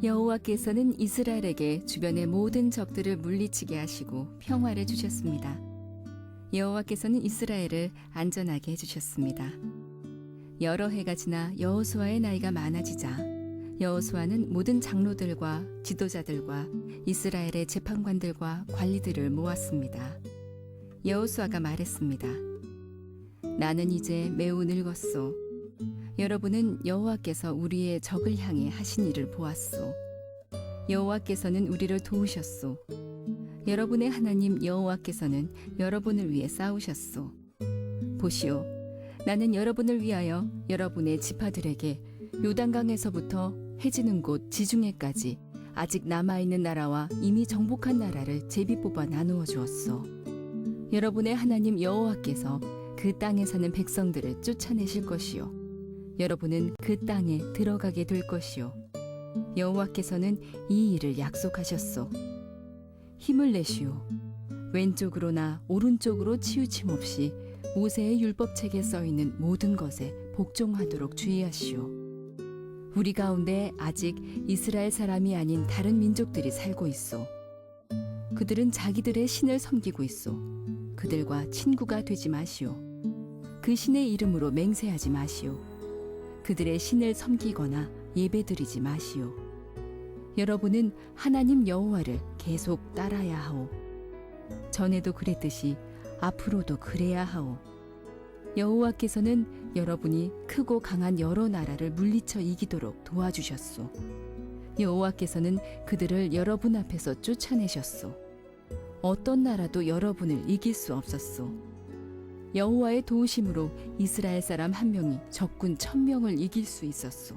여호와께서는 이스라엘에게 주변의 모든 적들을 물리치게 하시고 평화를 주셨습니다. 여호와께서는 이스라엘을 안전하게 해주셨습니다. 여러 해가 지나 여호수아의 나이가 많아지자 여호수아는 모든 장로들과 지도자들과 이스라엘의 재판관들과 관리들을 모았습니다. 여호수아가 말했습니다. 나는 이제 매우 늙었소. 여러분은 여호와께서 우리의 적을 향해 하신 일을 보았소. 여호와께서는 우리를 도우셨소. 여러분의 하나님 여호와께서는 여러분을 위해 싸우셨소. 보시오, 나는 여러분을 위하여 여러분의 지파들에게 요단강에서부터 해지는 곳 지중해까지 아직 남아있는 나라와 이미 정복한 나라를 제비 뽑아 나누어 주었소. 여러분의 하나님 여호와께서 그 땅에 사는 백성들을 쫓아내실 것이요, 여러분은 그 땅에 들어가게 될 것이요, 여호와께서는 이 일을 약속하셨소. 힘을 내시오. 왼쪽으로나 오른쪽으로 치우침 없이 모세의 율법책에 써있는 모든 것에 복종하도록 주의하시오. 우리 가운데 아직 이스라엘 사람이 아닌 다른 민족들이 살고 있소. 그들은 자기들의 신을 섬기고 있소. 그들과 친구가 되지 마시오. 그 신의 이름으로 맹세하지 마시오. 그들의 신을 섬기거나 예배드리지 마시오. 여러분은 하나님 여호와를 계속 따라야 하오. 전에도 그랬듯이 앞으로도 그래야 하오. 여호와께서는 여러분이 크고 강한 여러 나라를 물리쳐 이기도록 도와주셨소. 여호와께서는 그들을 여러분 앞에서 쫓아내셨소. 어떤 나라도 여러분을 이길 수 없었소. 여호와의 도우심으로 이스라엘 사람 한 명이 적군 1000명을 이길 수 있었소.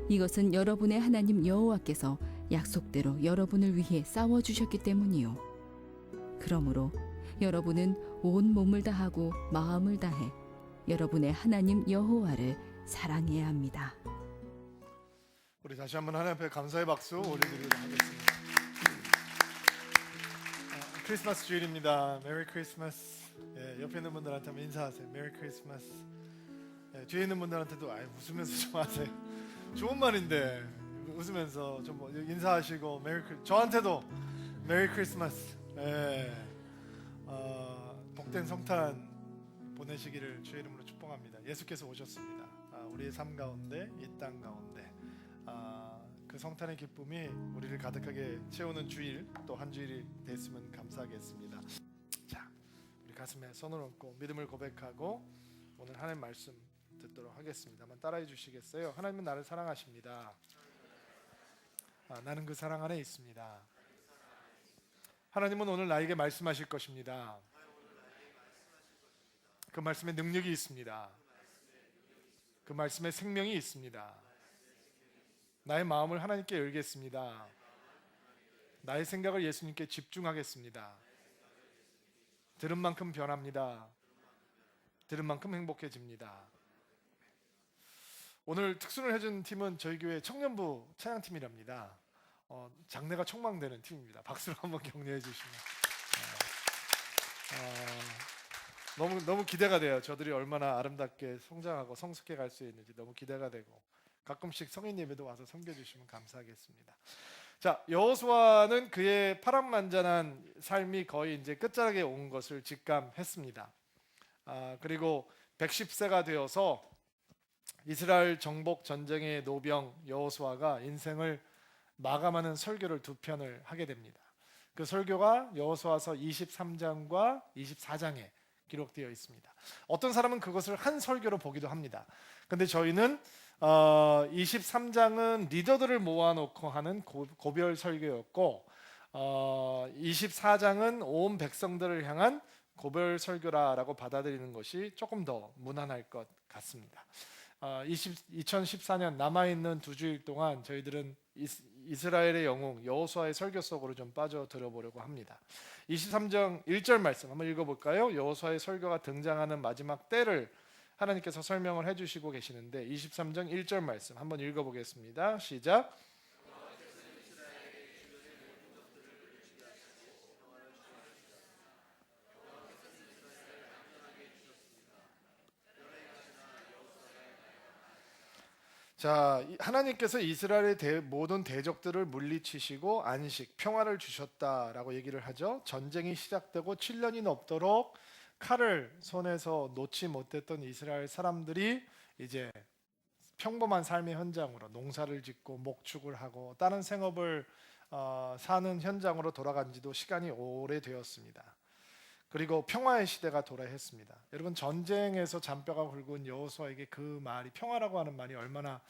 이것은 여러분의 하나님 여호와께서 약속대로 여러분을 위해 싸워주셨기 때문이요. 그러므로 여러분은 온 몸을 다하고 마음을 다해 여러분의 하나님 여호와를 사랑해야 합니다. 우리 다시 한번 하나님 앞에 감사의 박수 올려드리도록 하겠습니다. 크리스마스 주일입니다. 메리 크리스마스. 옆에 있는 분들한테 한번 인사하세요. 메리 크리스마스. 뒤에 있는 분들한테도 웃으면서 좀 하세요. 좋은 말인데 웃으면서 좀 인사하시고 저한테도 메리 크리스마스. 복된 성탄 보내시기를 주의 이름으로 축복합니다. 예수께서 오셨습니다. 우리의 삶 가운데, 이 땅 가운데 그 성탄의 기쁨이 우리를 가득하게 채우는 주일, 또 한 주일이 됐으면 감사하겠습니다. 자, 우리 가슴에 손을 얹고 믿음을 고백하고 오늘 하나님 말씀 듣도록 하겠습니다. 한번 따라해 주시겠어요? 하나님은 나를 사랑하십니다. 나는 그 사랑 안에 있습니다. 하나님은 오늘 나에게 말씀하실 것입니다. 그 말씀에 능력이 있습니다. 그 말씀에 생명이 있습니다. 나의 마음을 하나님께 열겠습니다. 나의 생각을 예수님께 집중하겠습니다. 들은 만큼 변합니다. 들은 만큼 행복해집니다. 오늘 특순을 해준 팀은 저희 교회 청년부 찬양팀이랍니다. 장래가 촉망되는 팀입니다. 박수로 한번 격려해 주시면 너무 기대가 돼요. 저들이 얼마나 아름답게 성장하고 성숙해 갈 수 있는지 너무 기대가 되고, 가끔씩 성인 예배도 와서 섬겨주시면 감사하겠습니다. 자, 여호수아는 그의 파란만장한 삶이 거의 이제 끝자락에 온 것을 직감했습니다. 그리고 110세가 되어서 이스라엘 정복 전쟁의 노병 여호수아가 인생을 마감하는 설교를 2편을 하게 됩니다. 그 설교가 여호수아서 23장과 24장에 기록되어 있습니다. 어떤 사람은 그것을 한 설교로 보기도 합니다. 근데 저희는 23장은 리더들을 모아놓고 하는 고별 설교였고 24장은 온 백성들을 향한 고별 설교라고 받아들이는 것이 조금 더 무난할 것 같습니다. 2014년 남아있는 2주일 동안 저희들은 이스라엘의 영웅 여호수아의 설교 속으로 좀 빠져들어보려고 합니다. 23장 1절 말씀 한번 읽어볼까요? 여호수아의 설교가 등장하는 마지막 때를 하나님께서 설명을 해주시고 계시는데 23장 1절 말씀 한번 읽어보겠습니다. 시작. 자, 하나님께서 이스라엘의 모든 대적들을 물리치시고 안식, 평화를 주셨다라고 얘기를 하죠. 전쟁이 시작되고 7년이 넘도록 칼을 손에서 놓지 못했던 이스라엘 사람들이 이제 평범한 삶의 현장으로 농사를 짓고 목축을 하고 다른 생업을 사는 현장으로 돌아간 지도 시간이 오래되었습니다. 그리고 평화의 시대가 도래했습니다. 여러분, 전쟁에서 잔뼈가 굵은 여호수아에게 그 말이, 평화라고 하는 말이 얼마나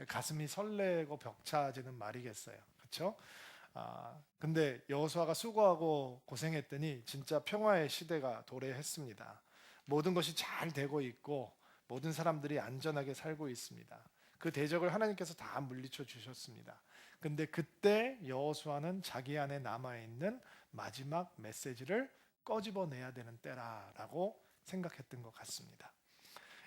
가슴이 설레고 벅차지는 말이겠어요. 그렇죠? 근데 여호수아가 수고하고 고생했더니 진짜 평화의 시대가 도래했습니다. 모든 것이 잘 되고 있고 모든 사람들이 안전하게 살고 있습니다. 그 대적을 하나님께서 다 물리쳐 주셨습니다. 근데 그때 여호수아는 자기 안에 남아있는 마지막 메시지를 꺼집어내야 되는 때라라고 생각했던 것 같습니다.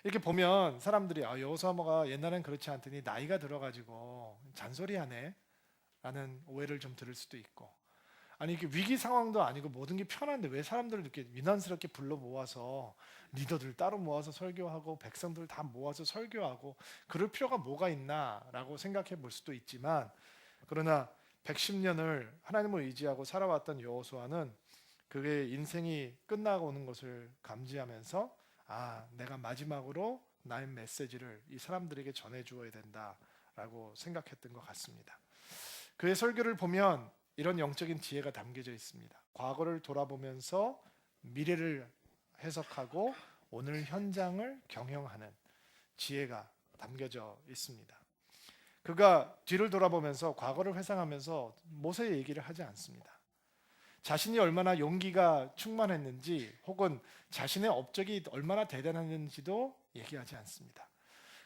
이렇게 보면 사람들이 여호수아가 옛날엔 그렇지 않더니 나이가 들어가지고 잔소리하네 라는 오해를 좀 들을 수도 있고, 아니 이게 위기 상황도 아니고 모든 게 편한데 왜 사람들을 이렇게 위난스럽게 불러 모아서 리더들 따로 모아서 설교하고 백성들 다 모아서 설교하고 그럴 필요가 뭐가 있나라고 생각해 볼 수도 있지만, 그러나 110년을 하나님을 의지하고 살아왔던 여호수아는 그의 인생이 끝나고 오는 것을 감지하면서 내가 마지막으로 나의 메시지를 이 사람들에게 전해 주어야 된다라고 생각했던 것 같습니다. 그의 설교를 보면 이런 영적인 지혜가 담겨져 있습니다. 과거를 돌아보면서 미래를 해석하고 오늘 현장을 경영하는 지혜가 담겨져 있습니다. 그가 뒤를 돌아보면서 과거를 회상하면서 모세의 얘기를 하지 않습니다. 자신이 얼마나 용기가 충만했는지 혹은 자신의 업적이 얼마나 대단했는지도 얘기하지 않습니다.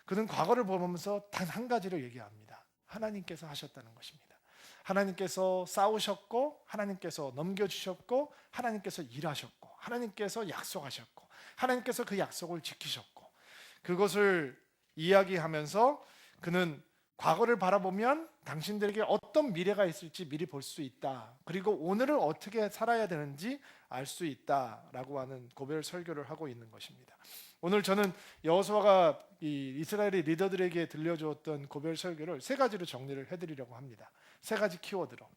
그는 과거를 보면서 단 한 가지를 얘기합니다. 하나님께서 하셨다는 것입니다. 하나님께서 싸우셨고, 하나님께서 넘겨주셨고, 하나님께서 일하셨고, 하나님께서 약속하셨고, 하나님께서 그 약속을 지키셨고, 그것을 이야기하면서 그는 과거를 바라보면 당신들에게 어떤 미래가 있을지 미리 볼 수 있다. 그리고 오늘을 어떻게 살아야 되는지 알 수 있다라고 하는 고별 설교를 하고 있는 것입니다. 오늘 저는 여호수아가 이스라엘의 리더들에게 들려주었던 고별 설교를 세 가지로 정리를 해드리려고 합니다. 세 가지 키워드로.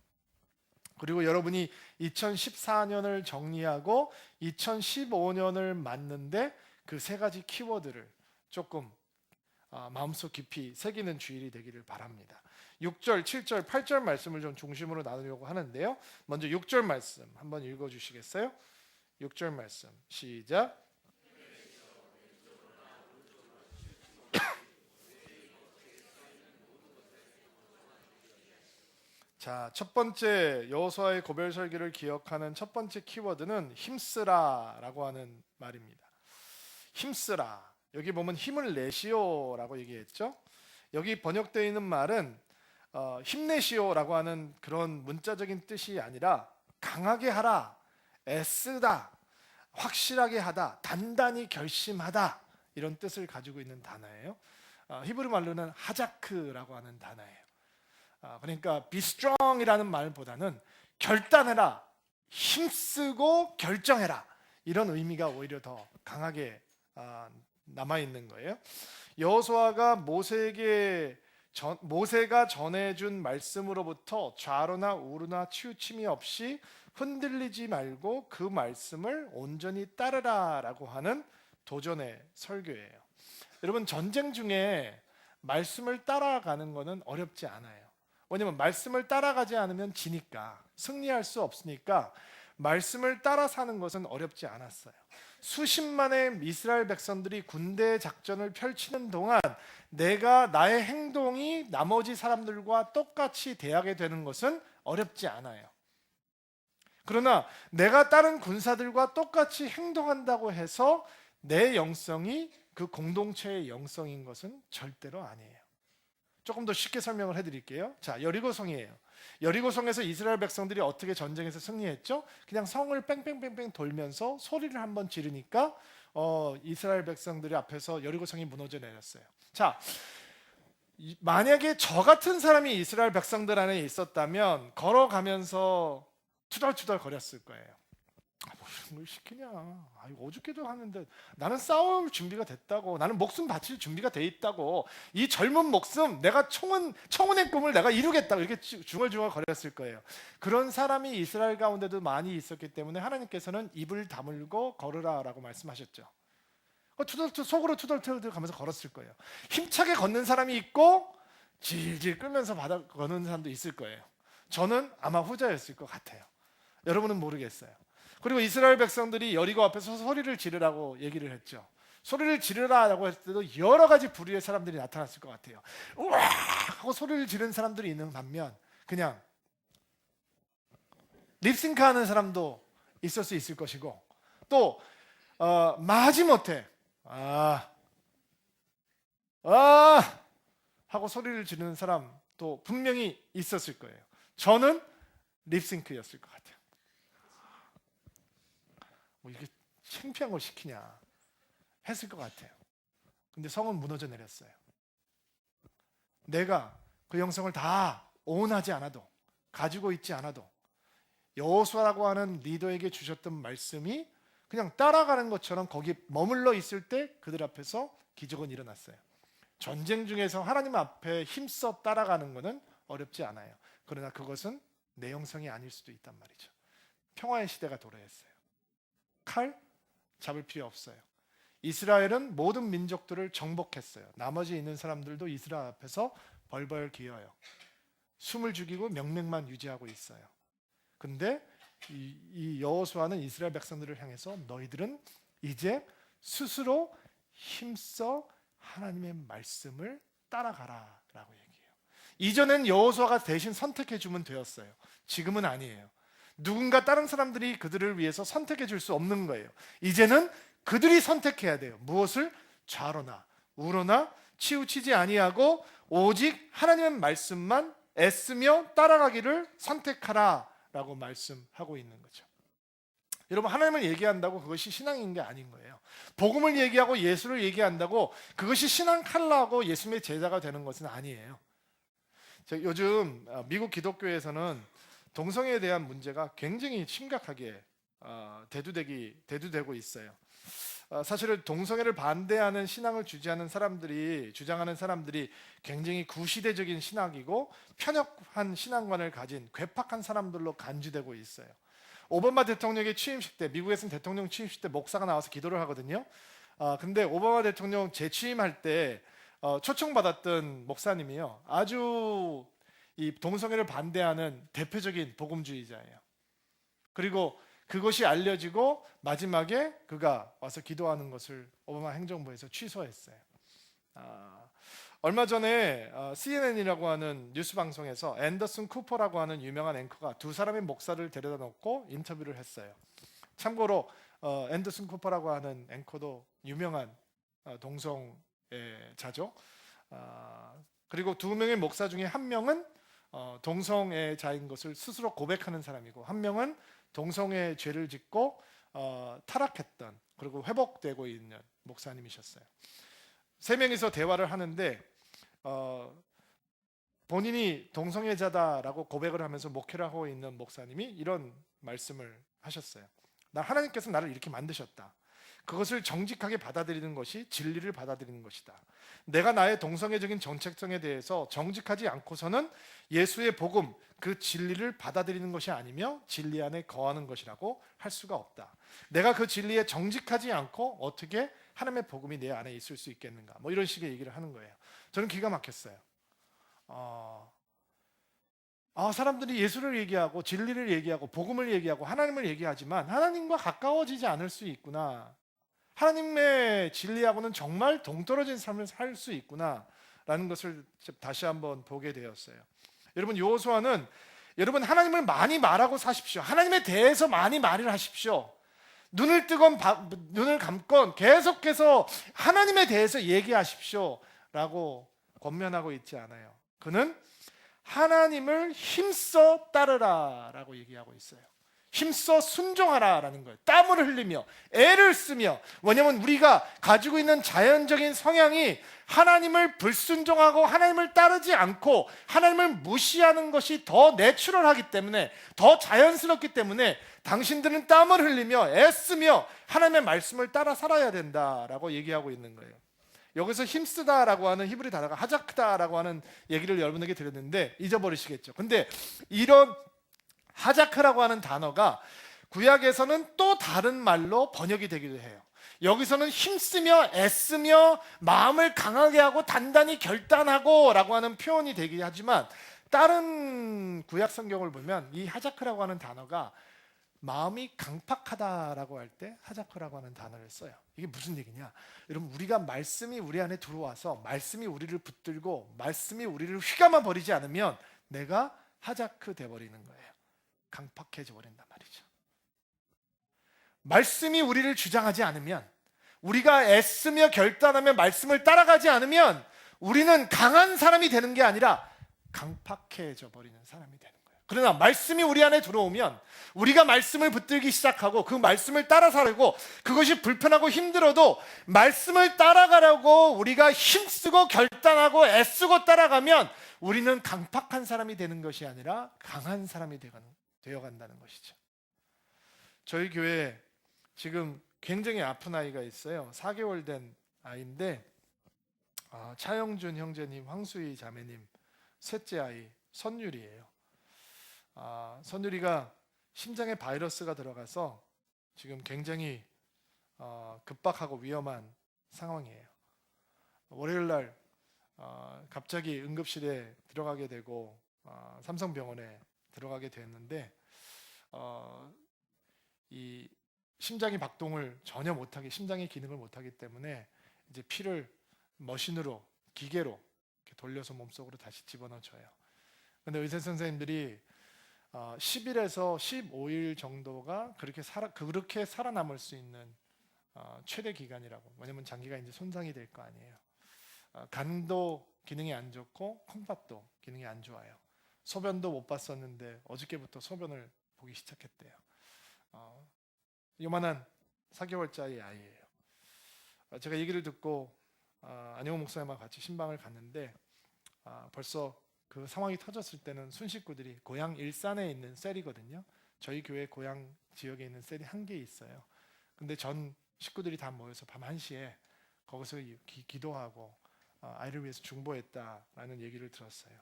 그리고 여러분이 2014년을 정리하고 2015년을 맞는데 그 세 가지 키워드를 조금 마음속 깊이 새기는 주일이 되기를 바랍니다. 6절, 7절, 8절 말씀을 좀 중심으로 나누려고 하는데요. 먼저 6절 말씀 한번 읽어주시겠어요? 6절 말씀 시작. 자, 첫 번째 여호수아의 고별 설교를 기억하는 첫 번째 키워드는 힘쓰라라고 하는 말입니다. 힘쓰라. 여기 보면 힘을 내시오라고 얘기했죠. 여기 번역되어 있는 말은 힘내시오라고 하는 그런 문자적인 뜻이 아니라 강하게 하라, 애쓰다, 확실하게 하다, 단단히 결심하다, 이런 뜻을 가지고 있는 단어예요. 히브리 말로는 하자크라고 하는 단어예요. 그러니까 be strong이라는 말보다는 결단해라, 힘쓰고 결정해라, 이런 의미가 오히려 더 강하게 남아있는 거예요. 여호수아가 모세가 전해준 말씀으로부터 좌로나 우로나 치우침이 없이 흔들리지 말고 그 말씀을 온전히 따르라라고 하는 도전의 설교예요. 여러분, 전쟁 중에 말씀을 따라가는 것은 어렵지 않아요. 왜냐하면 말씀을 따라가지 않으면 지니까, 승리할 수 없으니까 말씀을 따라 사는 것은 어렵지 않았어요. 수십만의 이스라엘 백성들이 군대 작전을 펼치는 동안 나의 행동이 나머지 사람들과 똑같이 대하게 되는 것은 어렵지 않아요. 그러나 내가 다른 군사들과 똑같이 행동한다고 해서 내 영성이 그 공동체의 영성인 것은 절대로 아니에요. 조금 더 쉽게 설명을 해드릴게요. 자, 여리고성이에요. 여리고성에서 이스라엘 백성들이 어떻게 전쟁에서 승리했죠? 그냥 성을 뺑뺑뺑뺑 돌면서 소리를 한번 지르니까 이스라엘 백성들이 앞에서 여리고성이 무너져 내렸어요. 자, 만약에 저 같은 사람이 이스라엘 백성들 안에 있었다면 걸어가면서 투덜투덜 거렸을 거예요. 뭘 시키냐. 이거 어저께도 하는데 나는 싸울 준비가 됐다고. 나는 목숨 바칠 준비가 돼 있다고. 이 젊은 목숨 내가 청혼의 꿈을 내가 이루겠다고 이렇게 중얼중얼 거렸을 거예요. 그런 사람이 이스라엘 가운데도 많이 있었기 때문에 하나님께서는 입을 다물고 걸으라라고 말씀하셨죠. 속으로 투덜투덜 가면서 걸었을 거예요. 힘차게 걷는 사람이 있고 질질 끌면서 바닥 걷는 사람도 있을 거예요. 저는 아마 후자였을 것 같아요. 여러분은 모르겠어요. 그리고 이스라엘 백성들이 여리고 앞에서 소리를 지르라고 얘기를 했죠. 소리를 지르라라고 했을 때도 여러 가지 부류의 사람들이 나타났을 것 같아요. 우와 하고 소리를 지르는 사람들이 있는 반면 그냥 립싱크하는 사람도 있을 수 있을 것이고 또 마지못해 하고 소리를 지르는 사람도 분명히 있었을 거예요. 저는 립싱크였을 것 같아요. 뭐 이렇게 창피한 걸 시키냐 했을 것 같아요. 근데 성은 무너져 내렸어요. 내가 그 영성을 다 오운하지 않아도 가지고 있지 않아도 여호수아라고 하는 리더에게 주셨던 말씀이 그냥 따라가는 것처럼 거기 머물러 있을 때 그들 앞에서 기적은 일어났어요. 전쟁 중에서 하나님 앞에 힘써 따라가는 것은 어렵지 않아요. 그러나 그것은 내 영성이 아닐 수도 있단 말이죠. 평화의 시대가 도래했어요. 칼 잡을 필요 없어요. 이스라엘은 모든 민족들을 정복했어요. 나머지 있는 사람들도 이스라엘 앞에서 벌벌 기어요. 숨을 죽이고 명맥만 유지하고 있어요. 근데 이 여호수아는 이스라엘 백성들을 향해서 너희들은 이제 스스로 힘써 하나님의 말씀을 따라가라 라고 얘기해요. 이전엔 여호수아가 대신 선택해 주면 되었어요. 지금은 아니에요. 누군가 다른 사람들이 그들을 위해서 선택해 줄 수 없는 거예요. 이제는 그들이 선택해야 돼요. 무엇을? 좌로나 우로나 치우치지 아니하고 오직 하나님의 말씀만 애쓰며 따라가기를 선택하라 라고 말씀하고 있는 거죠. 여러분, 하나님을 얘기한다고 그것이 신앙인 게 아닌 거예요. 복음을 얘기하고 예수를 얘기한다고 그것이 신앙 칼라하고 예수님의 제자가 되는 것은 아니에요. 요즘 미국 기독교에서는 동성애에 대한 문제가 굉장히 심각하게 대두되고 있어요. 사실은 동성애를 반대하는 신앙을 주장하는 사람들이 굉장히 구시대적인 신학이고 편협한 신앙관을 가진 괴팍한 사람들로 간주되고 있어요. 오바마 대통령의 취임식 때, 미국에서는 대통령 취임식 때 목사가 나와서 기도를 하거든요. 근데 오바마 대통령 재취임할 때 초청받았던 목사님이요, 아주 이 동성애를 반대하는 대표적인 복음주의자예요. 그리고 그것이 알려지고 마지막에 그가 와서 기도하는 것을 오바마 행정부에서 취소했어요. 얼마 전에 CNN이라고 하는 뉴스 방송에서 앤더슨 쿠퍼라고 하는 유명한 앵커가 두 사람의 목사를 데려다 놓고 인터뷰를 했어요. 참고로 앤더슨 쿠퍼라고 하는 앵커도 유명한 동성애자죠. 그리고 두 명의 목사 중에 한 명은 동성애자인 것을 스스로 고백하는 사람이고, 한 명은 동성애 죄를 짓고 타락했던, 그리고 회복되고 있는 목사님이셨어요. 세 명이서 대화를 하는데 본인이 동성애자다라고 고백을 하면서 목회를 하고 있는 목사님이 이런 말씀을 하셨어요. 하나님께서 나를 이렇게 만드셨다. 그것을 정직하게 받아들이는 것이 진리를 받아들이는 것이다. 내가 나의 동성애적인 정체성에 대해서 정직하지 않고서는 예수의 복음, 그 진리를 받아들이는 것이 아니며 진리 안에 거하는 것이라고 할 수가 없다. 내가 그 진리에 정직하지 않고 어떻게 하나님의 복음이 내 안에 있을 수 있겠는가, 뭐 이런 식의 얘기를 하는 거예요. 저는 기가 막혔어요. 사람들이 예수를 얘기하고 진리를 얘기하고 복음을 얘기하고 하나님을 얘기하지만 하나님과 가까워지지 않을 수 있구나, 하나님의 진리하고는 정말 동떨어진 삶을 살 수 있구나 라는 것을 다시 한번 보게 되었어요. 여러분, 여호수아는 여러분 하나님을 많이 말하고 사십시오. 하나님에 대해서 많이 말을 하십시오. 눈을 뜨건 눈을 감건 계속해서 하나님에 대해서 얘기하십시오 라고 권면하고 있지 않아요. 그는 하나님을 힘써 따르라 라고 얘기하고 있어요. 힘써 순종하라 라는 거예요. 땀을 흘리며 애를 쓰며. 왜냐하면 우리가 가지고 있는 자연적인 성향이 하나님을 불순종하고 하나님을 따르지 않고 하나님을 무시하는 것이 더 내추럴하기 때문에, 더 자연스럽기 때문에 당신들은 땀을 흘리며 애쓰며 하나님의 말씀을 따라 살아야 된다라고 얘기하고 있는 거예요. 여기서 힘쓰다라고 하는 히브리 단어가 하자크다라고 하는 얘기를 여러분에게 드렸는데 잊어버리시겠죠. 근데 이런 하자크라고 하는 단어가 구약에서는 또 다른 말로 번역이 되기도 해요. 여기서는 힘쓰며 애쓰며 마음을 강하게 하고 단단히 결단하고 라고 하는 표현이 되긴 하지만 다른 구약 성경을 보면 이 하자크라고 하는 단어가 마음이 강팍하다라고 할 때 하자크라고 하는 단어를 써요. 이게 무슨 얘기냐? 여러분, 우리가 말씀이 우리 안에 들어와서 말씀이 우리를 붙들고 말씀이 우리를 휘감아 버리지 않으면 내가 하자크 돼버리는 거예요. 강팍해져 버린단 말이죠. 말씀이 우리를 주장하지 않으면, 우리가 애쓰며 결단하며 말씀을 따라가지 않으면 우리는 강한 사람이 되는 게 아니라 강팍해져 버리는 사람이 되는 거예요. 그러나 말씀이 우리 안에 들어오면 우리가 말씀을 붙들기 시작하고 그 말씀을 따라 살고, 그것이 불편하고 힘들어도 말씀을 따라가려고 우리가 힘쓰고 결단하고 애쓰고 따라가면 우리는 강팍한 사람이 되는 것이 아니라 강한 사람이 되어간다는 것이죠. 저희 교회에 지금 굉장히 아픈 아이가 있어요. 4개월 된 아이인데 차영준 형제님, 황수희 자매님 셋째 아이 선율이에요. 선율이가 심장에 바이러스가 들어가서 지금 굉장히 급박하고 위험한 상황이에요. 월요일 날 갑자기 응급실에 들어가게 되고 삼성병원에 들어가게 됐는데 이 심장이 박동을 전혀 못하게, 심장의 기능을 못하기 때문에 이제 피를 머신으로, 기계로 이렇게 돌려서 몸속으로 다시 집어넣어줘요. 근데 의사 선생님들이 10일에서 15일 정도가 그렇게 살아남을 수 있는 최대 기간이라고. 왜냐면 장기가 이제 손상이 될 거 아니에요. 간도 기능이 안 좋고 콩팥도 기능이 안 좋아요. 소변도 못 봤었는데 어저께부터 소변을 보기 시작했대요. 요만한 4개월짜리 아이예요. 제가 얘기를 듣고 안영호 목사님과 같이 신방을 갔는데 벌써 그 상황이 터졌을 때는 순식구들이 고향 일산에 있는 셀이거든요. 저희 교회 고향 지역에 있는 셀이 한 개 있어요. 근데 전 식구들이 다 모여서 밤 1시에 거기서 기도하고 아이를 위해서 중보했다라는 얘기를 들었어요.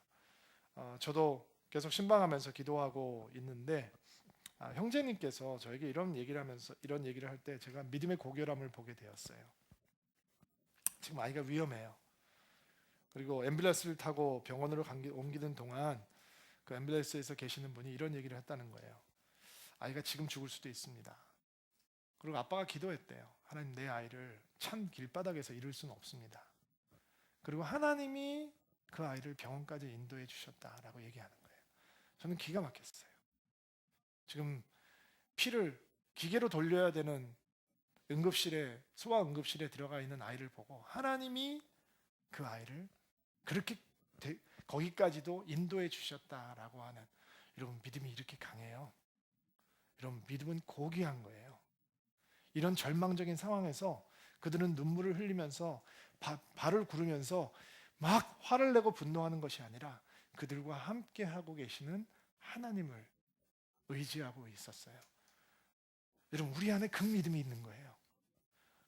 저도 계속 신방하면서 기도하고 있는데 형제님께서 저에게 이런 얘기를 할 때 제가 믿음의 고결함을 보게 되었어요. 지금 아이가 위험해요. 그리고 앰뷸런스를 타고 병원으로 옮기는 동안 그 앰뷸런스에서 계시는 분이 이런 얘기를 했다는 거예요. 아이가 지금 죽을 수도 있습니다. 그리고 아빠가 기도했대요. 하나님, 내 아이를 찬 길바닥에서 잃을 수는 없습니다. 그리고 하나님이 그 아이를 병원까지 인도해 주셨다라고 얘기하는 거예요. 저는 기가 막혔어요. 지금 피를 기계로 돌려야 되는 소아 응급실에 들어가 있는 아이를 보고 하나님이 그 아이를 그렇게 거기까지도 인도해 주셨다라고 하는, 여러분, 믿음이 이렇게 강해요. 여러분, 믿음은 고귀한 거예요. 이런 절망적인 상황에서 그들은 눈물을 흘리면서 발을 구르면서 막 화를 내고 분노하는 것이 아니라 그들과 함께 하고 계시는 하나님을 의지하고 있었어요. 여러분, 우리 안에 그 믿음이 있는 거예요.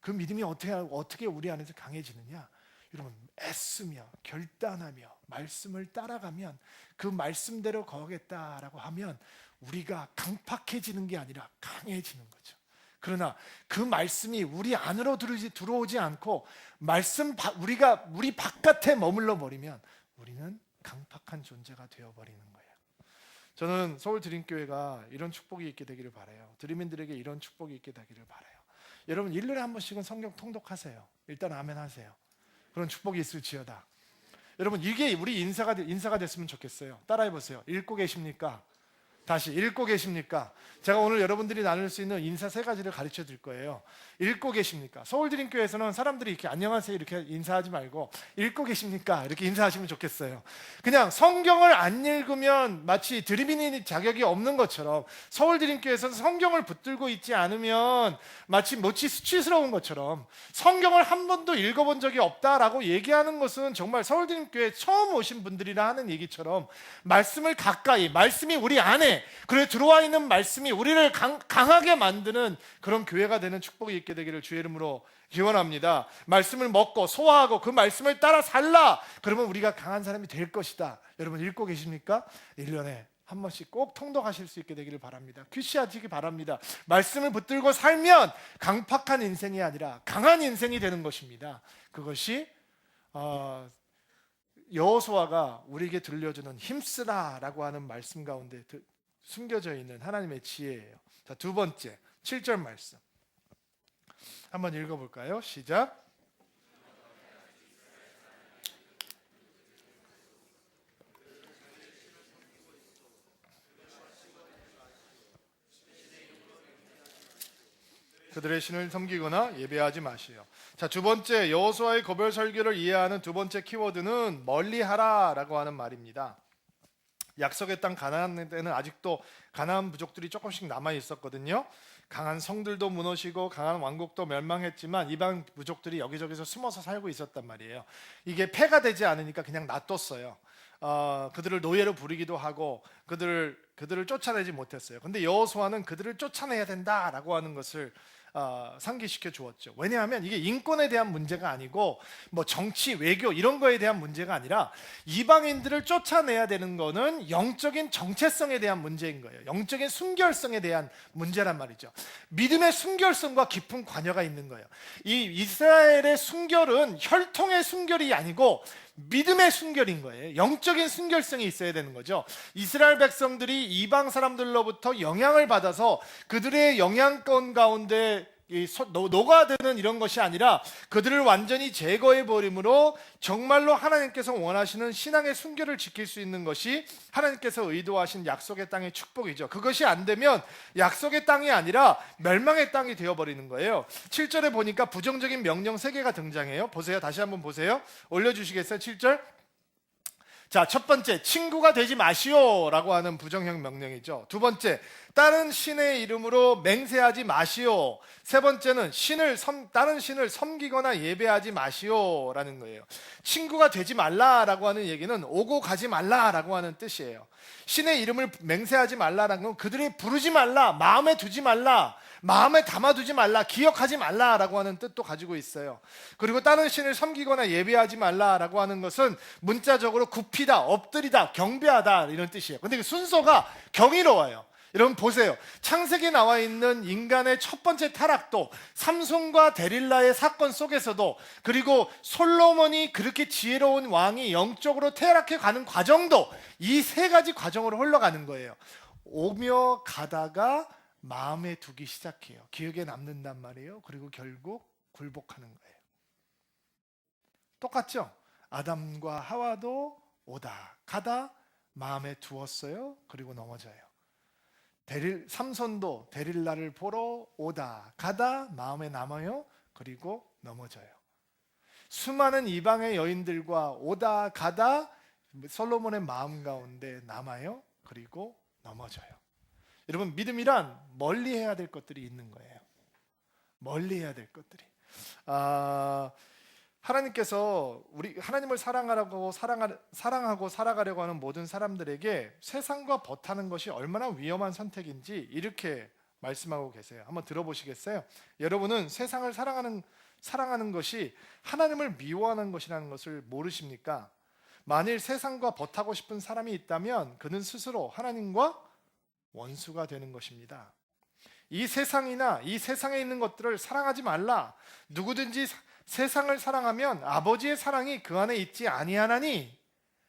그 믿음이 어떻게 우리 안에서 강해지느냐? 여러분, 애쓰며 결단하며 말씀을 따라가면, 그 말씀대로 거하겠다라고 하면 우리가 강팍해지는 게 아니라 강해지는 거죠. 그러나 그 말씀이 우리 안으로 들어오지 않고 우리 바깥에 머물러 버리면 우리는 강팍한 존재가 되어버리는 거예요. 저는 서울 드림교회가 이런 축복이 있게 되기를 바라요. 드림인들에게 이런 축복이 있게 되기를 바라요. 여러분, 1년에 한 번씩은 성경 통독하세요. 일단 아멘 하세요. 그런 축복이 있을지어다. 여러분, 이게 우리 인사가 됐으면 좋겠어요. 따라해 보세요. 읽고 계십니까? 다시, 읽고 계십니까? 제가 오늘 여러분들이 나눌 수 있는 인사 3가지를 가르쳐 드릴 거예요. 읽고 계십니까? 서울드림교회에서는 사람들이 이렇게 안녕하세요 이렇게 인사하지 말고 읽고 계십니까? 이렇게 인사하시면 좋겠어요. 그냥 성경을 안 읽으면 마치 드림인의 자격이 없는 것처럼, 서울드림교회에서는 성경을 붙들고 있지 않으면 마치 수치스러운 것처럼 성경을 한 번도 읽어본 적이 없다라고 얘기하는 것은 정말 서울드림교회 처음 오신 분들이라 하는 얘기처럼 말씀을 가까이, 말씀이 우리 안에 안에 그래 들어와 있는 말씀이 우리를 강하게 만드는 그런 교회가 되는 축복이 있게 되기를 주의 이름으로 기원합니다. 말씀을 먹고 소화하고 그 말씀을 따라 살라. 그러면 우리가 강한 사람이 될 것이다. 여러분 읽고 계십니까? 1년에 한 번씩 꼭 통독하실 수 있게 되기를 바랍니다. 퀴시하시기 바랍니다. 말씀을 붙들고 살면 강팍한 인생이 아니라 강한 인생이 되는 것입니다. 그것이 여호수아가 우리에게 들려주는 힘쓰라라고 하는 말씀 가운데 숨겨져 있는 하나님의 지혜예요. 자, 두 번째 7절 말씀 한번 읽어볼까요? 시작. 그들의 신을 섬기거나 예배하지 마시오. 자, 두 번째 여호수아의 거별 설교를 이해하는 두 번째 키워드는 멀리하라라고 하는 말입니다. 약속의 땅 가나안 때는 아직도 가나안 부족들이 조금씩 남아 있었거든요. 강한 성들도 무너지고 강한 왕국도 멸망했지만 이방 부족들이 여기저기서 숨어서 살고 있었단 말이에요. 이게 폐가 되지 않으니까 그냥 놔뒀어요. 그들을 노예로 부리기도 하고 그들을 쫓아내지 못했어요. 근데 여호수아는 그들을 쫓아내야 된다라고 하는 것을 상기시켜 주었죠. 왜냐하면 이게 인권에 대한 문제가 아니고 뭐 정치, 외교 이런 거에 대한 문제가 아니라 이방인들을 쫓아내야 되는 거는 영적인 정체성에 대한 문제인 거예요. 영적인 순결성에 대한 문제란 말이죠. 믿음의 순결성과 깊은 관여가 있는 거예요. 이 이스라엘의 순결은 혈통의 순결이 아니고 믿음의 순결인 거예요. 영적인 순결성이 있어야 되는 거죠. 이스라엘 백성들이 이방 사람들로부터 영향을 받아서 그들의 영향권 가운데 녹아드는 이런 것이 아니라 그들을 완전히 제거해 버림으로 정말로 하나님께서 원하시는 신앙의 순결을 지킬 수 있는 것이 하나님께서 의도하신 약속의 땅의 축복이죠. 그것이 안 되면 약속의 땅이 아니라 멸망의 땅이 되어버리는 거예요. 7절에 보니까 부정적인 명령 3개가 등장해요. 보세요. 다시 한번 보세요. 올려주시겠어요? 7절. 자, 첫 번째, 친구가 되지 마시오 라고 하는 부정형 명령이죠. 두 번째, 다른 신의 이름으로 맹세하지 마시오. 세 번째는 다른 신을 섬기거나 예배하지 마시오 라는 거예요. 친구가 되지 말라라고 하는 얘기는 오고 가지 말라라고 하는 뜻이에요. 신의 이름을 맹세하지 말라라는 건 그들이 부르지 말라, 마음에 두지 말라, 마음에 담아두지 말라, 기억하지 말라라고 하는 뜻도 가지고 있어요. 그리고 다른 신을 섬기거나 예배하지 말라라고 하는 것은 문자적으로 굽히다, 엎드리다, 경배하다 이런 뜻이에요. 근데 그 순서가 경이로워요. 여러분 보세요. 창세기에 나와 있는 인간의 첫 번째 타락도 삼손과 데릴라의 사건 속에서도 그리고 솔로몬이 그렇게 지혜로운 왕이 영적으로 퇴락해 가는 과정도 이 3가지 과정으로 흘러가는 거예요. 오며 가다가 마음에 두기 시작해요. 기억에 남는단 말이에요. 그리고 결국 굴복하는 거예요. 똑같죠? 아담과 하와도 오다 가다 마음에 두었어요. 그리고 넘어져요. 삼손도 데릴라를 보러 오다 가다 마음에 남아요. 그리고 넘어져요. 수많은 이방의 여인들과 오다 가다 솔로몬의 마음 가운데 남아요. 그리고 넘어져요. 여러분 믿음이란 멀리해야 될 것들이 있는 거예요. 멀리해야 될 것들이. 하나님께서 우리 하나님을 사랑하고 살아가려고 하는 모든 사람들에게 세상과 버타는 것이 얼마나 위험한 선택인지 이렇게 말씀하고 계세요. 한번 들어보시겠어요? 여러분은 세상을 사랑하는 것이 하나님을 미워하는 것이라는 것을 모르십니까? 만일 세상과 버타고 싶은 사람이 있다면 그는 스스로 하나님과 원수가 되는 것입니다. 이 세상이나 이 세상에 있는 것들을 사랑하지 말라. 누구든지 세상을 사랑하면 아버지의 사랑이 그 안에 있지 아니하나니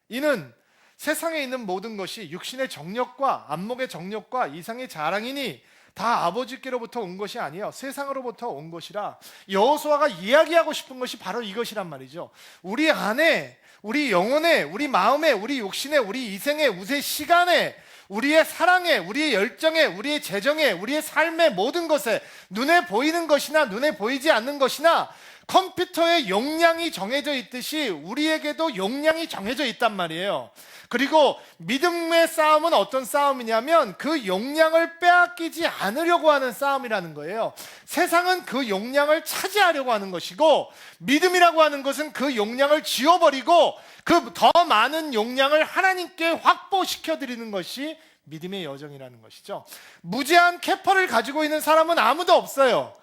이는 세상에 있는 모든 것이 육신의 정욕과 안목의 정욕과 이상의 자랑이니 다 아버지께로부터 온 것이 아니요 세상으로부터 온 것이라. 여호수아가 이야기하고 싶은 것이 바로 이것이란 말이죠. 우리 안에, 우리 영혼에, 우리 마음에, 우리 육신에, 우리 이생에, 우세 시간에, 우리의 사랑에, 우리의 열정에, 우리의 재정에, 우리의 삶의 모든 것에 눈에 보이는 것이나 눈에 보이지 않는 것이나 컴퓨터에 용량이 정해져 있듯이 우리에게도 용량이 정해져 있단 말이에요. 그리고 믿음의 싸움은 어떤 싸움이냐면 그 용량을 빼앗기지 않으려고 하는 싸움이라는 거예요. 세상은 그 용량을 차지하려고 하는 것이고 믿음이라고 하는 것은 그 용량을 지워버리고 그 더 많은 용량을 하나님께 확보시켜 드리는 것이 믿음의 여정이라는 것이죠. 무제한 캐파를 가지고 있는 사람은 아무도 없어요.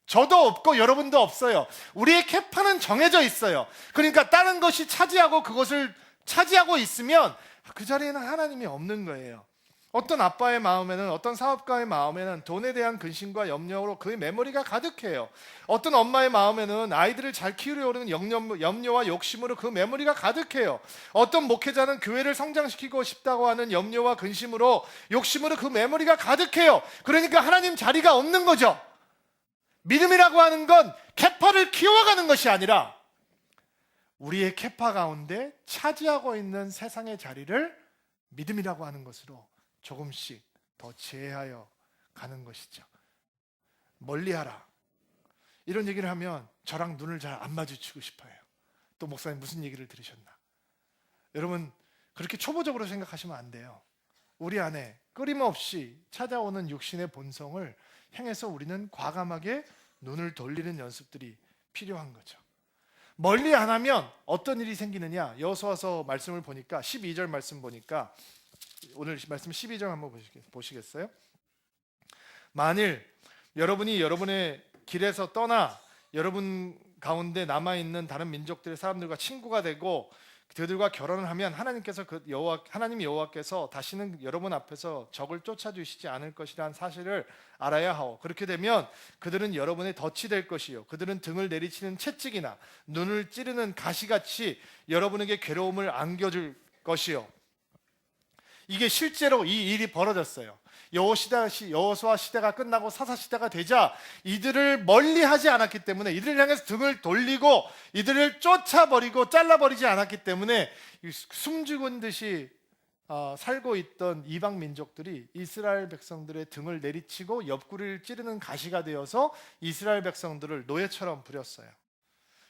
저도 없고 여러분도 없어요. 우리의 캐파는 정해져 있어요. 그러니까 다른 것이 차지하고 그것을 차지하고 있으면 그 자리에는 하나님이 없는 거예요. 어떤 아빠의 마음에는, 어떤 사업가의 마음에는 돈에 대한 근심과 염려로 그의 메모리가 가득해요. 어떤 엄마의 마음에는 아이들을 잘 키우려는 염려와 욕심으로 그 메모리가 가득해요. 어떤 목회자는 교회를 성장시키고 싶다고 하는 염려와 근심으로, 욕심으로 그 메모리가 가득해요. 그러니까 하나님 자리가 없는 거죠. 믿음이라고 하는 건 캐파를 키워가는 것이 아니라 우리의 캐파 가운데 차지하고 있는 세상의 자리를 믿음이라고 하는 것으로 조금씩 더 제하여 가는 것이죠. 멀리하라. 이런 얘기를 하면 저랑 눈을 잘 안 마주치고 싶어요. 또 목사님 무슨 얘기를 들으셨나? 여러분 그렇게 초보적으로 생각하시면 안 돼요. 우리 안에 끊임없이 찾아오는 육신의 본성을 향해서 우리는 과감하게 눈을 돌리는 연습들이 필요한 거죠. 멀리 안 하면 어떤 일이 생기느냐? 여호수아서 말씀을 보니까 12절 말씀 보니까 오늘 말씀 12절 한번 보시겠어요? 만일 여러분이 여러분의 길에서 떠나 여러분 가운데 남아있는 다른 민족들의 사람들과 친구가 되고 그들과 결혼을 하면 하나님께서 하나님 여호와께서 다시는 여러분 앞에서 적을 쫓아주시지 않을 것이라는 사실을 알아야 하오. 그렇게 되면 그들은 여러분의 덫이 될 것이요, 그들은 등을 내리치는 채찍이나 눈을 찌르는 가시같이 여러분에게 괴로움을 안겨줄 것이요. 이게 실제로 이 일이 벌어졌어요. 여호수아 시대가 끝나고 사사 시대가 되자 이들을 멀리하지 않았기 때문에, 이들을 향해서 등을 돌리고 이들을 쫓아버리고 잘라버리지 않았기 때문에 숨죽은 듯이 살고 있던 이방 민족들이 이스라엘 백성들의 등을 내리치고 옆구리를 찌르는 가시가 되어서 이스라엘 백성들을 노예처럼 부렸어요.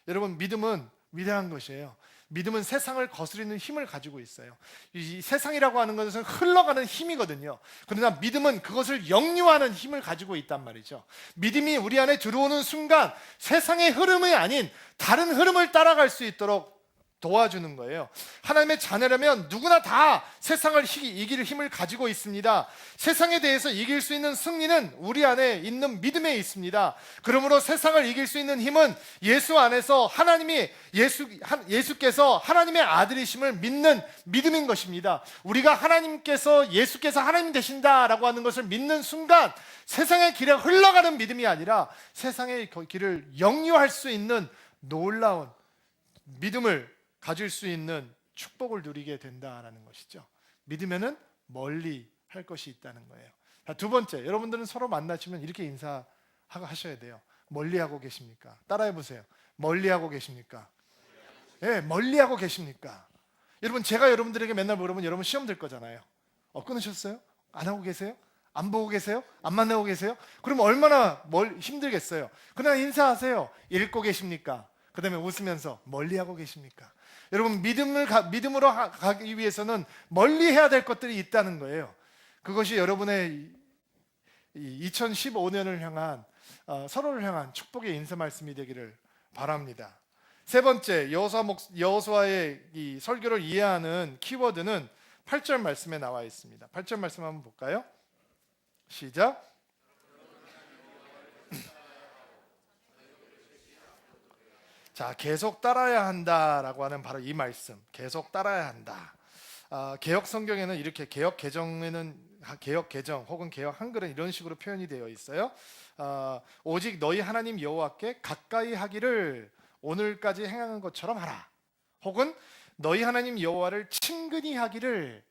여러분 믿음은 위대한 것이에요. 믿음은 세상을 거스리는 힘을 가지고 있어요. 이 세상이라고 하는 것은 흘러가는 힘이거든요. 그러나 믿음은 그것을 역류하는 힘을 가지고 있단 말이죠. 믿음이 우리 안에 들어오는 순간 세상의 흐름이 아닌 다른 흐름을 따라갈 수 있도록 도와주는 거예요. 하나님의 자녀라면 누구나 다 세상을 이길 힘을 가지고 있습니다. 세상에 대해서 이길 수 있는 승리는 우리 안에 있는 믿음에 있습니다. 그러므로 세상을 이길 수 있는 힘은 예수 안에서 예수께서 하나님의 아들이심을 믿는 믿음인 것입니다. 우리가 예수께서 하나님 되신다라고 하는 것을 믿는 순간 세상의 길에 흘러가는 믿음이 아니라 세상의 길을 역류할 수 있는 놀라운 믿음을 가질 수 있는 축복을 누리게 된다라는 것이죠. 믿으면은 멀리 할 것이 있다는 거예요. 자, 두 번째, 여러분들은 서로 만나시면 이렇게 인사하셔야 돼요. 멀리 하고 계십니까? 따라해 보세요. 멀리 하고 계십니까? 예, 멀리 하고 계십니까? 여러분 제가 여러분들에게 맨날 물으면 여러분 시험 될 거잖아요. 끊으셨어요? 안 하고 계세요? 안 보고 계세요? 안 만나고 계세요? 그럼 얼마나 힘들겠어요. 그러나 인사하세요. 읽고 계십니까? 그 다음에 웃으면서 멀리 하고 계십니까? 여러분 믿음으로 가기 위해서는 멀리 해야 될 것들이 있다는 거예요. 그것이 여러분의 2015년을 향한 서로를 향한 축복의 인사 말씀이 되기를 바랍니다. 세 번째, 여호수아의 이 설교를 이해하는 키워드는 8절 말씀에 나와 있습니다. 8절 말씀 한번 볼까요? 시작. 자, 계속 따라야 한다라고 하는 바로 이 말씀, 계속 따라야 한다. 개역 성경에는 이렇게 개역 개정 혹은 개역 한글은 이런 식으로 표현이 되어 있어요. 오직 너희 하나님 여호와께 가까이 하기를 오늘까지 행하는 것처럼 하라. 혹은 너희 하나님 여호와를 친근히 하기를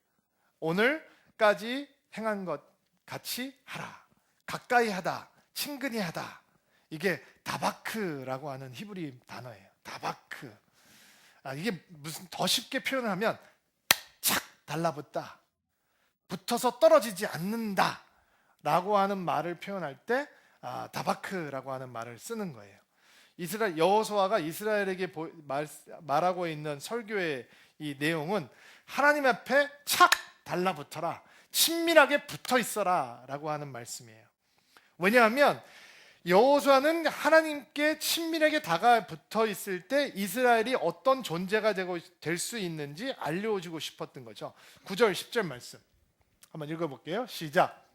오늘까지 행한 것 같이 하라. 가까이 하다, 친근히 하다. 이게 다바크라고 하는 히브리 단어예요. 다바크. 이게 무슨 더 쉽게 표현을 하면 착 달라붙다, 붙어서 떨어지지 않는다 라고 하는 말을 표현할 때 다바크라고 하는 말을 쓰는 거예요. 여호수아가 이스라엘에게 말하고 있는 설교의 이 내용은 하나님 앞에 착 달라붙어라, 친밀하게 붙어 있어라 라고 하는 말씀이에요. 왜냐하면 여호수아는 하나님께 친밀하게 붙어 있을 때 이스라엘이 어떤 존재가 될 수 있는지 알려주고 싶었던 거죠. 9절 10절 말씀 한번 읽어볼게요. 시작.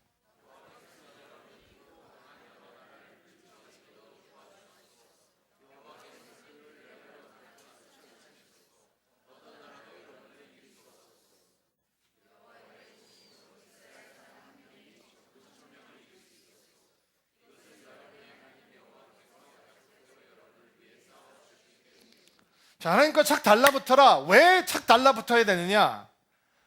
자, 하나님과 착 달라붙어라. 왜 착 달라붙어야 되느냐?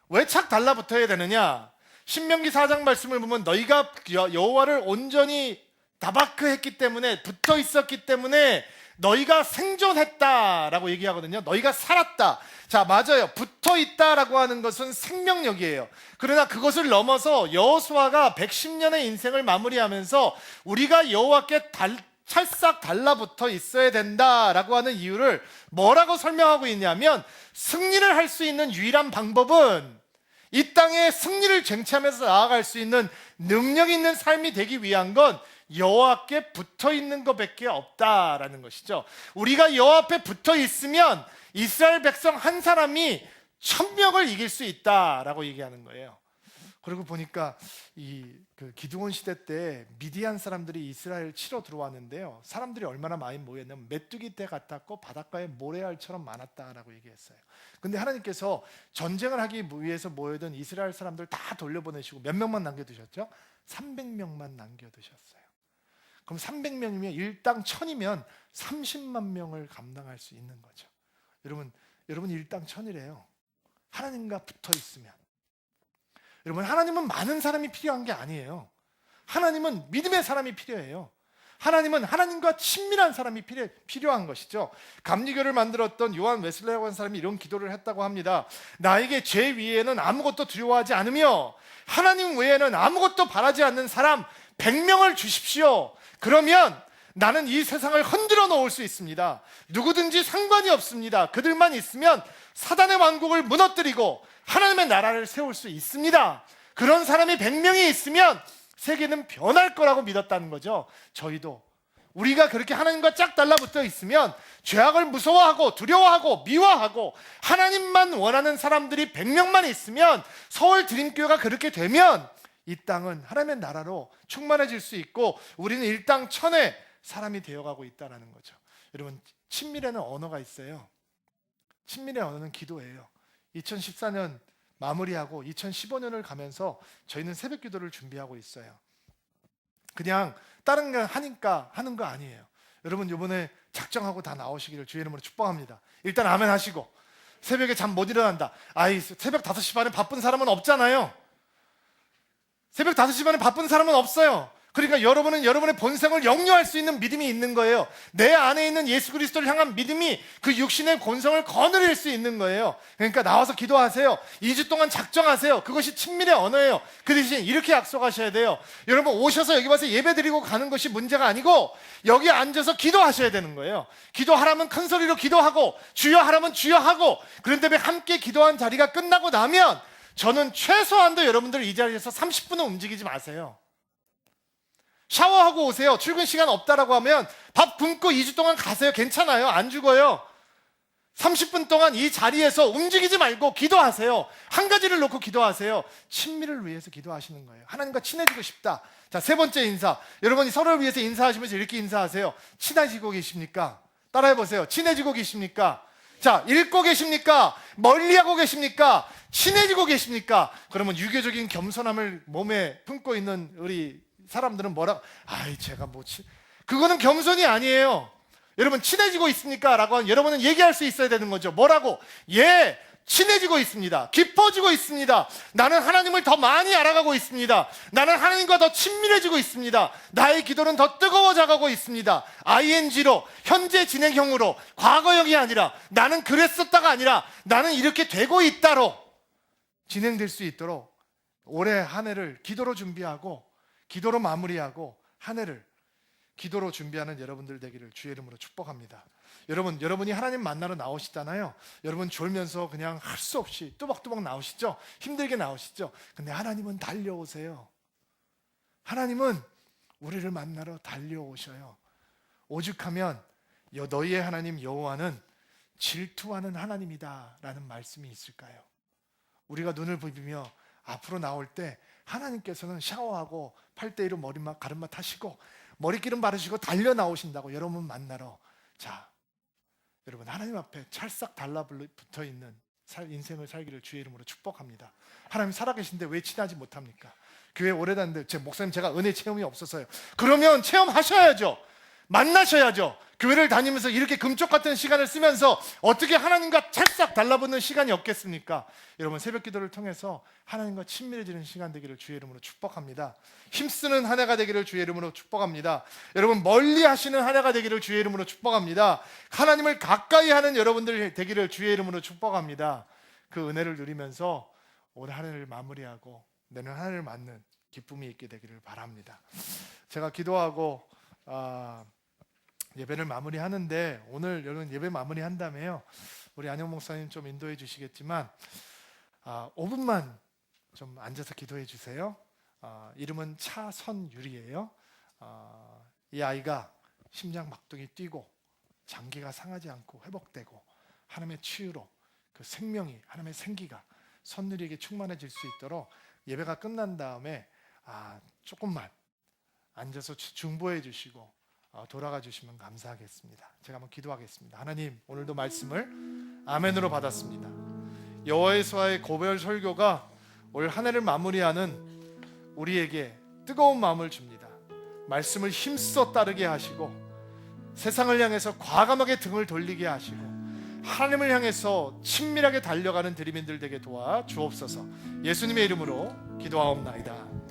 왜 착 달라붙어야 되느냐? 신명기 4장 말씀을 보면 너희가 여호와를 온전히 다바크했기 때문에, 붙어 있었기 때문에 너희가 생존했다라고 얘기하거든요. 너희가 살았다. 자, 맞아요. 붙어 있다라고 하는 것은 생명력이에요. 그러나 그것을 넘어서 여호수아가 110년의 인생을 마무리하면서 우리가 여호와께 찰싹 달라붙어 있어야 된다라고 하는 이유를 뭐라고 설명하고 있냐면, 승리를 할 수 있는 유일한 방법은 이 땅에 승리를 쟁취하면서 나아갈 수 있는 능력 있는 삶이 되기 위한 건 여호와께 붙어 있는 것밖에 없다라는 것이죠. 우리가 여호와 앞에 붙어 있으면 이스라엘 백성 한 사람이 1000명을 이길 수 있다라고 얘기하는 거예요. 그리고 보니까 그 기드온 시대 때 미디안 사람들이 이스라엘 치러 들어왔는데요. 사람들이 얼마나 많이 모였냐면 메뚜기 떼 같았고 바닷가에 모래알처럼 많았다라고 얘기했어요. 근데 하나님께서 전쟁을 하기 위해서 모여든 이스라엘 사람들 다 돌려보내시고 몇 명만 남겨두셨죠? 300명만 남겨두셨어요. 그럼 300명이면 일당 1000이면 30만 명을 감당할 수 있는 거죠. 여러분 일당 1000이래요. 하나님과 붙어 있으면. 여러분, 하나님은 많은 사람이 필요한 게 아니에요. 하나님은 믿음의 사람이 필요해요. 하나님은 하나님과 친밀한 사람이 필요한 것이죠. 감리교를 만들었던 요한 웨슬레이라고 하는 사람이 이런 기도를 했다고 합니다. 나에게 죄 위에는 아무것도 두려워하지 않으며 하나님 외에는 아무것도 바라지 않는 사람 100명을 주십시오. 그러면 나는 이 세상을 흔들어 놓을 수 있습니다. 누구든지 상관이 없습니다. 그들만 있으면 사단의 왕국을 무너뜨리고 하나님의 나라를 세울 수 있습니다. 그런 사람이 100명이 있으면 세계는 변할 거라고 믿었다는 거죠. 저희도 우리가 그렇게 하나님과 짝 달라붙어 있으면 죄악을 무서워하고 두려워하고 미워하고 하나님만 원하는 사람들이 100명만 있으면, 서울 드림교회가 그렇게 되면 이 땅은 하나님의 나라로 충만해질 수 있고 우리는 일당 1000의 사람이 되어가고 있다는 거죠. 여러분, 친밀에는 언어가 있어요. 친밀의 언어는 기도예요. 2014년 마무리하고 2015년을 가면서 저희는 새벽 기도를 준비하고 있어요. 그냥 다른 거 하니까 하는 거 아니에요. 여러분, 이번에 작정하고 다 나오시기를 주의 이름으로 축복합니다. 일단 아멘 하시고, 새벽에 잠 못 일어난다. 새벽 5시 반에 바쁜 사람은 없잖아요. 새벽 5시 반에 바쁜 사람은 없어요. 그러니까 여러분은 여러분의 본성을 역류할 수 있는 믿음이 있는 거예요. 내 안에 있는 예수 그리스도를 향한 믿음이 그 육신의 본성을 거느릴 수 있는 거예요. 그러니까 나와서 기도하세요. 2주 동안 작정하세요. 그것이 친밀의 언어예요. 그 대신 이렇게 약속하셔야 돼요. 여러분, 오셔서 여기 와서 예배 드리고 가는 것이 문제가 아니고 여기 앉아서 기도하셔야 되는 거예요. 기도하라면 큰 소리로 기도하고, 주여 하라면 주여 하고. 그런데 함께 기도한 자리가 끝나고 나면 저는 최소한도 여러분들 이 자리에서 30분은 움직이지 마세요. 샤워하고 오세요. 출근 시간 없다라고 하면 밥 굶고 2주 동안 가세요. 괜찮아요. 안 죽어요. 30분 동안 이 자리에서 움직이지 말고 기도하세요. 한 가지를 놓고 기도하세요. 친밀을 위해서 기도하시는 거예요. 하나님과 친해지고 싶다. 자, 세 번째 인사. 여러분이 서로를 위해서 인사하시면서 이렇게 인사하세요. 친해지고 계십니까? 따라해보세요. 친해지고 계십니까? 자, 읽고 계십니까? 멀리하고 계십니까? 친해지고 계십니까? 그러면 유교적인 겸손함을 몸에 품고 있는 우리 사람들은 제가 그거는 겸손이 아니에요. 여러분, 친해지고 있습니까? 라고 하면 여러분은 얘기할 수 있어야 되는 거죠. 뭐라고? 예, 친해지고 있습니다. 깊어지고 있습니다. 나는 하나님을 더 많이 알아가고 있습니다. 나는 하나님과 더 친밀해지고 있습니다. 나의 기도는 더 뜨거워져가고 있습니다. ing로, 현재 진행형으로, 과거형이 아니라 나는 그랬었다가 아니라 나는 이렇게 되고 있다로 진행될 수 있도록 올해 한 해를 기도로 준비하고, 기도로 마무리하고, 한 해를 기도로 준비하는 여러분들 되기를 주의 이름으로 축복합니다. 여러분이 하나님 만나러 나오시잖아요. 여러분 졸면서 그냥 할 수 없이 뚜벅뚜벅 나오시죠? 힘들게 나오시죠? 근데 하나님은 달려오세요. 하나님은 우리를 만나러 달려오셔요. 오죽하면 너희의 하나님 여호와는 질투하는 하나님이다 라는 말씀이 있을까요? 우리가 눈을 부비며 앞으로 나올 때 하나님께서는 샤워하고 8대1로 머리만 가르마 타시고 머리기름 바르시고 달려 나오신다고 여러분 만나러. 자, 여러분 하나님 앞에 찰싹 달라붙어 있는 인생을 살기를 주의 이름으로 축복합니다. 하나님 살아계신데 왜 친하지 못합니까? 교회 오래 다녔는데 제 목사님 제가 은혜 체험이 없어서요. 그러면 체험하셔야죠. 만나셔야죠. 교회를 다니면서 이렇게 금쪽 같은 시간을 쓰면서 어떻게 하나님과 찰싹 달라붙는 시간이 없겠습니까? 여러분 새벽 기도를 통해서 하나님과 친밀해지는 시간 되기를 주의 이름으로 축복합니다. 힘쓰는 한 해가 되기를 주의 이름으로 축복합니다. 여러분 멀리 하시는 한 해가 되기를 주의 이름으로 축복합니다. 하나님을 가까이 하는 여러분들 되기를 주의 이름으로 축복합니다. 그 은혜를 누리면서 올 한 해를 마무리하고 내년 한 해를 맞는 기쁨이 있게 되기를 바랍니다. 제가 기도하고 예배를 마무리하는데 오늘 여러분 예배 마무리한다며요. 우리 안영 목사님 좀 인도해 주시겠지만 5분만 좀 앉아서 기도해 주세요. 이름은 차선율이에요. 이 아이가 심장 박동이 뛰고 장기가 상하지 않고 회복되고 하나님의 치유로 그 생명이 하나님의 생기가 선율이에게 충만해질 수 있도록 예배가 끝난 다음에 조금만 앉아서 중보해 주시고 돌아가 주시면 감사하겠습니다. 제가 한번 기도하겠습니다. 하나님, 오늘도 말씀을 아멘으로 받았습니다. 여호와의 고별 설교가 올 한 해를 마무리하는 우리에게 뜨거운 마음을 줍니다. 말씀을 힘써 따르게 하시고 세상을 향해서 과감하게 등을 돌리게 하시고 하나님을 향해서 친밀하게 달려가는 드림인들 되게 도와 주옵소서. 예수님의 이름으로 기도하옵나이다.